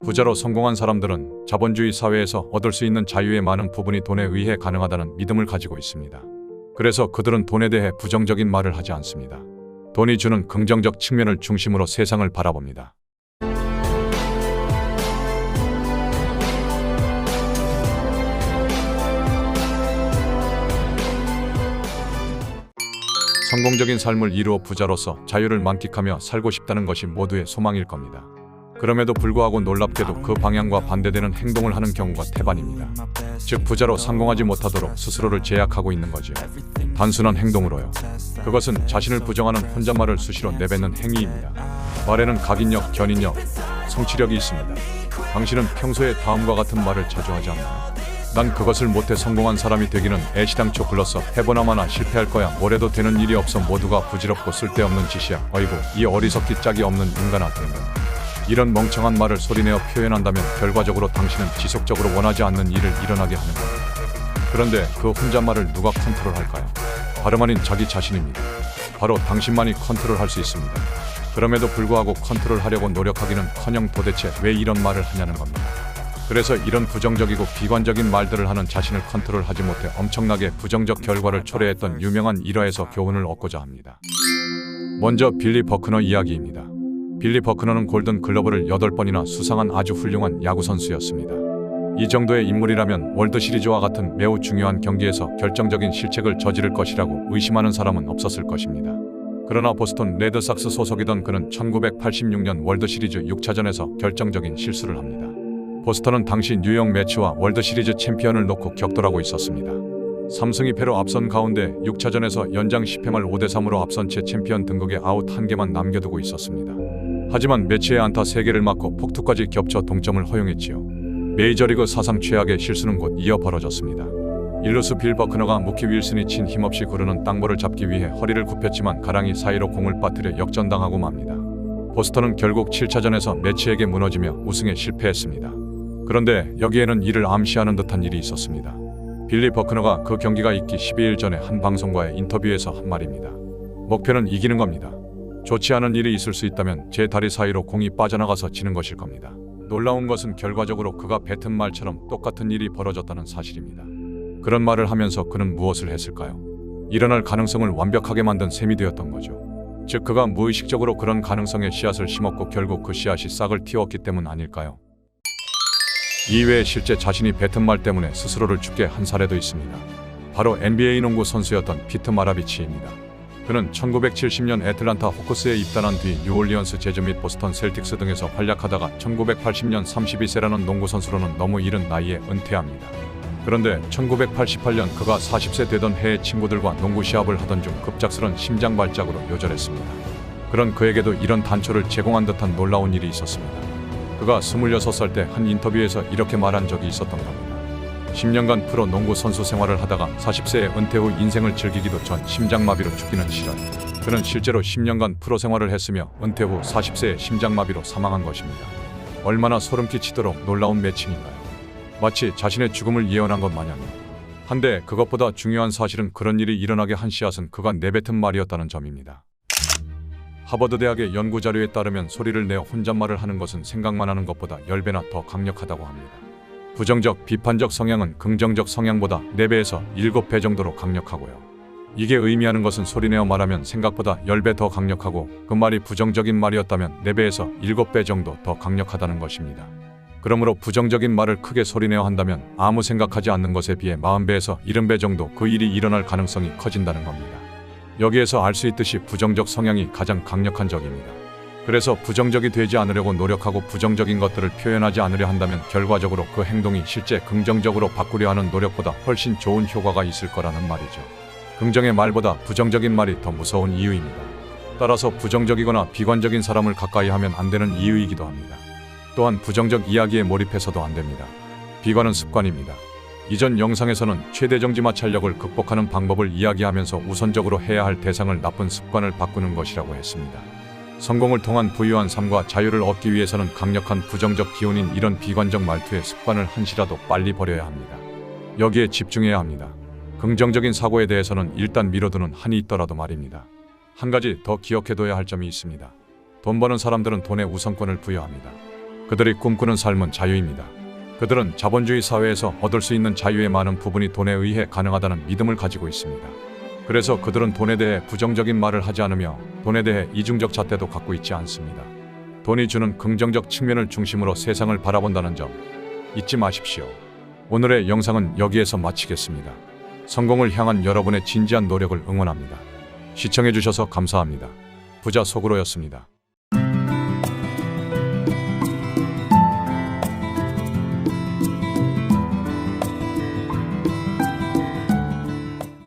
부자로 성공한 사람들은 자본주의 사회에서 얻을 수 있는 자유의 많은 부분이 돈에 의해 가능하다는 믿음을 가지고 있습니다. 그래서 그들은 돈에 대해 부정적인 말을 하지 않습니다. 돈이 주는 긍정적 측면을 중심으로 세상을 바라봅니다. 성공적인 삶을 이루어 부자로서 자유를 만끽하며 살고 싶다는 것이 모두의 소망일 겁니다. 그럼에도 불구하고 놀랍게도 그 방향과 반대되는 행동을 하는 경우가 태반입니다. 즉 부자로 성공하지 못하도록 스스로를 제약하고 있는 거지요. 단순한 행동으로요. 그것은 자신을 부정하는 혼잣말을 수시로 내뱉는 행위입니다. 말에는 각인력, 견인력, 성취력이 있습니다. 당신은 평소에 다음과 같은 말을 자주 하지 않나요? 난 그것을 못해 성공한 사람이 되기는 애시당초 글렀어. 해보나마나 실패할 거야. 뭐래도 되는 일이 없어. 모두가 부질없고 쓸데없는 짓이야. 어이구 이 어리석기 짝이 없는 인간아 등등. 이런 멍청한 말을 소리내어 표현한다면 결과적으로 당신은 지속적으로 원하지 않는 일을 일어나게 하는 겁니다. 그런데 그 혼잣말을 누가 컨트롤할까요? 다름 아닌 자기 자신입니다. 바로 당신만이 컨트롤할 수 있습니다. 그럼에도 불구하고 컨트롤하려고 노력하기는커녕 도대체 왜 이런 말을 하냐는 겁니다. 그래서 이런 부정적이고 비관적인 말들을 하는 자신을 컨트롤하지 못해 엄청나게 부정적 결과를 초래했던 유명한 일화에서 교훈을 얻고자 합니다. 먼저 빌리 버크너 이야기입니다. 빌리 버크너는 골든 글러브를 8번이나 수상한 아주 훌륭한 야구 선수였습니다. 이 정도의 인물이라면 월드 시리즈와 같은 매우 중요한 경기에서 결정적인 실책을 저지를 것이라고 의심하는 사람은 없었을 것입니다. 그러나 보스턴 레드삭스 소속이던 그는 1986년 월드 시리즈 6차전에서 결정적인 실수를 합니다. 보스턴은 당시 뉴욕 매치와 월드 시리즈 챔피언을 놓고 격돌하고 있었습니다. 3승 2패로 앞선 가운데 6차전에서 연장 10회말 5대3으로 앞선 채 챔피언 등극에 아웃 1개만 남겨두고 있었습니다. 하지만 매치에 안타 3개를 맞고 폭투까지 겹쳐 동점을 허용했지요. 메이저리그 사상 최악의 실수는 곧 이어 벌어졌습니다. 일루수 빌 버크너가 무키 윌슨이 친 힘없이 구르는 땅볼을 잡기 위해 허리를 굽혔지만 가랑이 사이로 공을 빠뜨려 역전당하고 맙니다. 보스턴은 결국 7차전에서 매치에게 무너지며 우승에 실패했습니다. 그런데 여기에는 이를 암시하는 듯한 일이 있었습니다. 빌리 버크너가 그 경기가 있기 12일 전에 한 방송과의 인터뷰에서 한 말입니다. 목표는 이기는 겁니다. 좋지 않은 일이 있을 수 있다면 제 다리 사이로 공이 빠져나가서 지는 것일 겁니다. 놀라운 것은 결과적으로 그가 뱉은 말처럼 똑같은 일이 벌어졌다는 사실입니다. 그런 말을 하면서 그는 무엇을 했을까요? 일어날 가능성을 완벽하게 만든 셈이 되었던 거죠. 즉 그가 무의식적으로 그런 가능성의 씨앗을 심었고 결국 그 씨앗이 싹을 틔웠기 때문 아닐까요? 이외에 실제 자신이 뱉은 말 때문에 스스로를 죽게 한 사례도 있습니다. 바로 NBA 농구 선수였던 피트 마라비치입니다. 그는 1970년 애틀란타 호크스에 입단한 뒤 뉴올리언스 재즈 및 보스턴 셀틱스 등에서 활약하다가 1980년 32세라는 농구 선수로는 너무 이른 나이에 은퇴합니다. 그런데 1988년 그가 40세 되던 해에 친구들과 농구 시합을 하던 중 급작스런 심장 발작으로 요절했습니다. 그런 그에게도 이런 단초를 제공한 듯한 놀라운 일이 있었습니다. 그가 26살 때 한 인터뷰에서 이렇게 말한 적이 있었던 겁니다. 10년간 프로 농구 선수 생활을 하다가 40세에 은퇴 후 인생을 즐기기도 전 심장마비로 죽기는 싫어요. 그는 실제로 10년간 프로 생활을 했으며 은퇴 후 40세에 심장마비로 사망한 것입니다. 얼마나 소름 끼치도록 놀라운 매칭인가요? 마치 자신의 죽음을 예언한 것 마냥. 한데 그것보다 중요한 사실은 그런 일이 일어나게 한 씨앗은 그가 내뱉은 말이었다는 점입니다. 하버드 대학의 연구 자료에 따르면 소리를 내어 혼잣말을 하는 것은 생각만 하는 것보다 10배나 더 강력하다고 합니다. 부정적, 비판적 성향은 긍정적 성향보다 4배에서 7배 정도로 강력하고요. 이게 의미하는 것은 소리내어 말하면 생각보다 10배 더 강력하고 그 말이 부정적인 말이었다면 4배에서 7배 정도 더 강력하다는 것입니다. 그러므로 부정적인 말을 크게 소리내어 한다면 아무 생각하지 않는 것에 비해 40배에서 70배 정도 그 일이 일어날 가능성이 커진다는 겁니다. 여기에서 알 수 있듯이 부정적 성향이 가장 강력한 적입니다. 그래서 부정적이 되지 않으려고 노력하고 부정적인 것들을 표현하지 않으려 한다면 결과적으로 그 행동이 실제 긍정적으로 바꾸려 하는 노력보다 훨씬 좋은 효과가 있을 거라는 말이죠. 긍정의 말보다 부정적인 말이 더 무서운 이유입니다. 따라서 부정적이거나 비관적인 사람을 가까이 하면 안 되는 이유이기도 합니다. 또한 부정적 이야기에 몰입해서도 안 됩니다. 비관은 습관입니다. 이전 영상에서는 최대 정지 마찰력을 극복하는 방법을 이야기하면서 우선적으로 해야 할 대상을 나쁜 습관을 바꾸는 것이라고 했습니다. 성공을 통한 부유한 삶과 자유를 얻기 위해서는 강력한 부정적 기운인 이런 비관적 말투의 습관을 한시라도 빨리 버려야 합니다. 여기에 집중해야 합니다. 긍정적인 사고에 대해서는 일단 미뤄두는 한이 있더라도 말입니다. 한 가지 더 기억해둬야 할 점이 있습니다. 돈 버는 사람들은 돈에 우선권을 부여합니다. 그들이 꿈꾸는 삶은 자유입니다. 그들은 자본주의 사회에서 얻을 수 있는 자유의 많은 부분이 돈에 의해 가능하다는 믿음을 가지고 있습니다. 그래서 그들은 돈에 대해 부정적인 말을 하지 않으며 돈에 대해 이중적 잣대도 갖고 있지 않습니다. 돈이 주는 긍정적 측면을 중심으로 세상을 바라본다는 점 잊지 마십시오. 오늘의 영상은 여기에서 마치겠습니다. 성공을 향한 여러분의 진지한 노력을 응원합니다. 시청해주셔서 감사합니다. 부자 속으로였습니다.